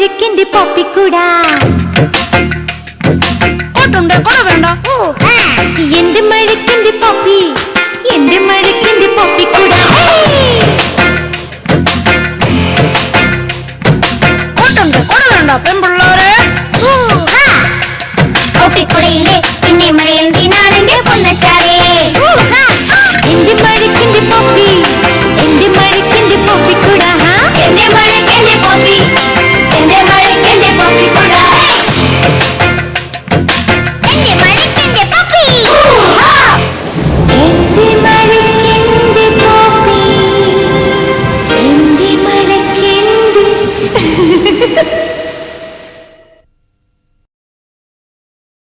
മഴക്കെന്റെ പൊപ്പിക്കൂടാ കോട്ടുണ്ട് കൊട വേണ്ട എന്റെ മഴക്കെന്റെ പൊപ്പി എന്റെ മഴക്കെന്റെ പൊപ്പിക്കൂടാ കോട്ടുണ്ട് കൊട വേണ്ട പെൺപിള്ളാരെ പൊപ്പിക്കുടയിലെ പിന്നെ മഴയെന്തിനാണെന്റെ